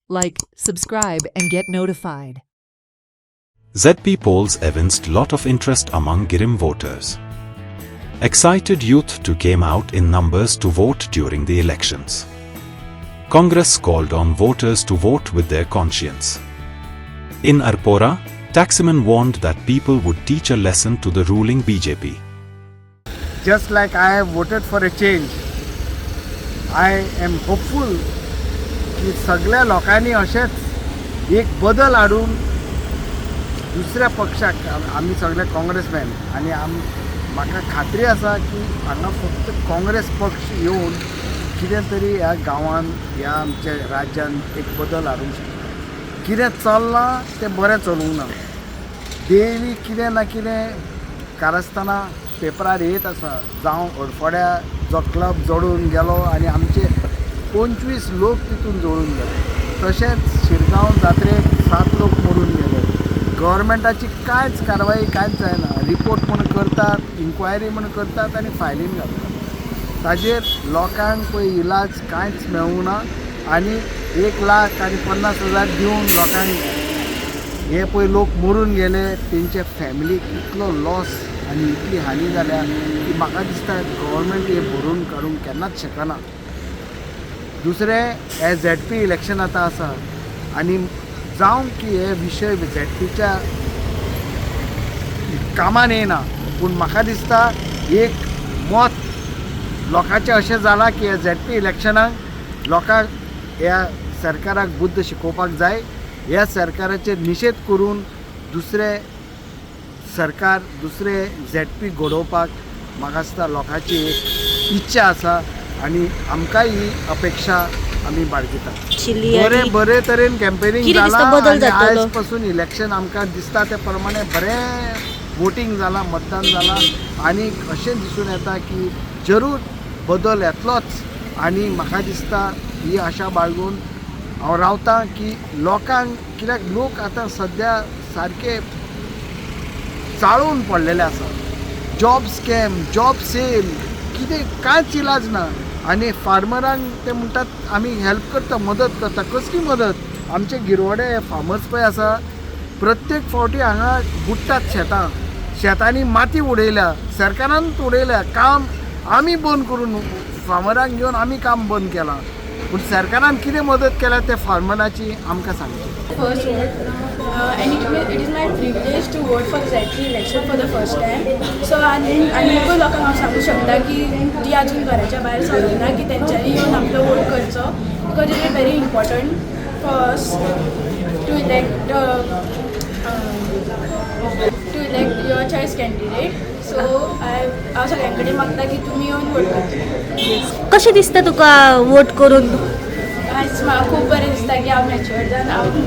Like, subscribe, and get notified. ZP polls evinced lot of interest among Girim voters. Excited youth too came out in numbers to vote during the elections. Congress called on voters to vote with their conscience. In Arpora, taximen warned that people would teach a lesson to the ruling BJP. Just like I have voted for a change, I am hopeful की सगळ्या लोकांनी अशेंच एक बदल हाडून दुसऱ्या पक्षाक आमी सगळे काँग्रेसमॅन आनी म्हाका खात्री आसा की हांगा फक्त काँग्रेस पक्ष येवन कितें तरी ह्या गांवांत ह्या आमच्या राज्यात एक बदल हाडूंक शकता. कितें चलना तें बरें चलूंक ना. डेली कितें ना कितें कारस्थाना पेपरार येत आसा जावं अडफोड्या जो क्लब जोडून गेलो आनी आमचे 25 लोक तितून जोडून गेले. तशेंच शिरगांव जात्रेक 7 लोक मरून गेले. गव्हर्मेंटाची कांयच कारवाई कांयच जायना. रिपोर्ट म्हण करतात, इन्क्वायरी म्हण करतात आनी फायलीन घालतात. ताजेर लोकांक पळय इलाज कांयच मेळूंक ना आनी 1,50,000 दिवन लोकांक हे पळय लोक मरून गेले. तेंचे फॅमिलीक इतलो लॉस आनी इतली हानी जाल्या की म्हाका दिसता गव्हर्मेंट हे भरून काडूंक केन्नाच शकना. दुसरें हे ZP इलेक्शन आतां आसा आनी जावं की हे विशय ZPच्या कामान येना पूण म्हाका दिसता एक मत लोकांचें अशें जालां की हे ZP इलेक्शनाक लोकांक ह्या सरकाराक बुद्ध शिकोवपाक जाय. ह्या सरकाराचेर निशेध करून दुसरे सरकार दुसरे ZP घडोवपाक म्हाका दिसता लोकांची एक इच्छा आसा आनी आमकांय ही अपेक्षा आमी बाळगितात. बरे तरेन कॅम्पेनींग जालां. आयज पासून इलेक्शन आमकां दिसता ते प्रमाणे बरें वोटींग जालां, मतदान जालां आनी अशें दिसून येता की जरूर बदल येतलोच. आनी म्हाका दिसता ही आशा बाळगून हांव रावतां की लोकांक कित्याक लोक आतां सद्या सारके चाळून पडलेले आसा. जॉब स्कॅम, जॉब सेल कितें कांयच इलाज ना. आनी फार्मरांक ते म्हणटात आमी हेल्प करता, मदत करता. कसली मदत? आमचे गिरवडे फार्मर्स पळय आसा प्रत्येक फावटी हांगा बुडटात शेतां. शेतांनी माती उडयल्या, सरकारानच उडयल्या. काम आमी बंद करून फार्मरांक घेवन आमी काम बंद केलां. पूण सरकारान कितें मदत केल्या त्या फार्मराची आमकां सांगची. First vote, and it is my privilege to vote for the ZP election for the first time. So आणि खूप लोकांना हांव सांगू शकता की जी अजून घराच्या भायर सरना की तेंच्यांनी येवन आपलो वोट करचो. Because it is very important first to elect your choice candidate. So हांव सगळ्यां कडेन मागता की तुमी येवन वोट करचो. कशें दिसता तुका वोट करून? आयज म्हाका खूब बरें दिसता की हांव मॅच्युअर्ड जावन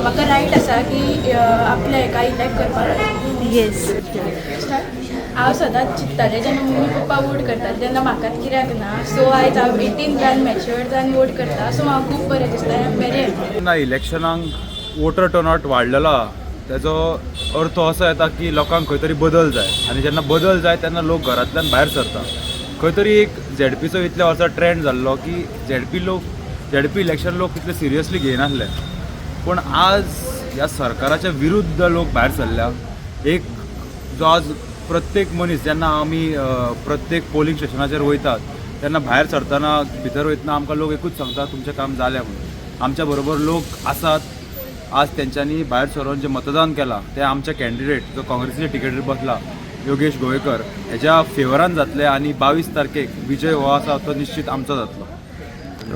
म्हाका रायट आसा की आपल्या हेका इलेक्ट करपाक. येस. हांव सदांच चिंत्तालें जेन्ना मम्मी पप्पा वोट करतात तेन्ना म्हाकाच कित्याक ना. सो आयज हांव 18 जावन मॅच्युअर्ड जावन वोट करता. सो म्हाका खूब बरें दिसता. I am very happy. जेन्ना इलेक्शनाक वोटर टर्नआउट वाडलेलो तेजो अर्थ असो येता की लोकांक खंय तरी बदल जाय आनी जेन्ना बदल जाय तेन्ना लोक घरांतल्यान भायर सरता. खंय तरी एक ZPचो इतले वर्सां ट्रेंड जाल्लो की ZP इलेक्शन लोक तितले सिरियसली घेयनासले. पूण आज ह्या सरकाराच्या विरुद्ध लोक भायर सरल्या. एक जो आज प्रत्येक मनीस जेन्ना आमी प्रत्येक पोलिंग स्टेशनाचेर वयतात तेन्ना भायर सरतना भितर वयतना आमकां लोक एकूच सांगता तुमचें काम जालें म्हणून. आमच्या बरोबर लोक आसात. आज तेंच्यांनी भायर सरून जे मतदान केलां तें आमचे कॅन्डिडेट जो काँग्रेसीच्या टिकेटीर बसला योगेश गोवेकर हेज्या फेवरान जातले आनी 22 तारखेक विजय हो आसा तो निश्चित आमचो जातलो.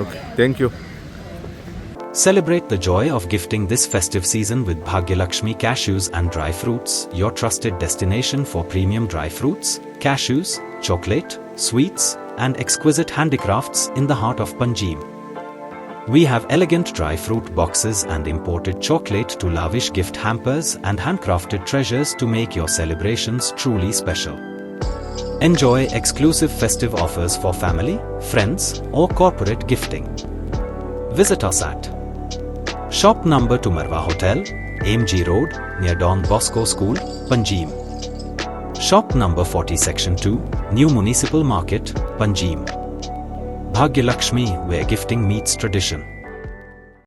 Okay, thank you. Celebrate the joy of gifting this festive season with Bhagyalakshmi Cashews and Dry Fruits, your trusted destination for premium dry fruits, cashews, chocolate, sweets, and exquisite handicrafts in the heart of Panjim. We have elegant dry fruit boxes and imported chocolate to lavish gift hampers and handcrafted treasures to make your celebrations truly special. Enjoy exclusive festive offers for family, friends, or corporate gifting. Visit us at Shop number to Marwa Hotel, AMG Road, near Don Bosco School, Panjim. Shop number 40 Section 2, New Municipal Market, Panjim. Bhagyalakshmi, where gifting meets tradition.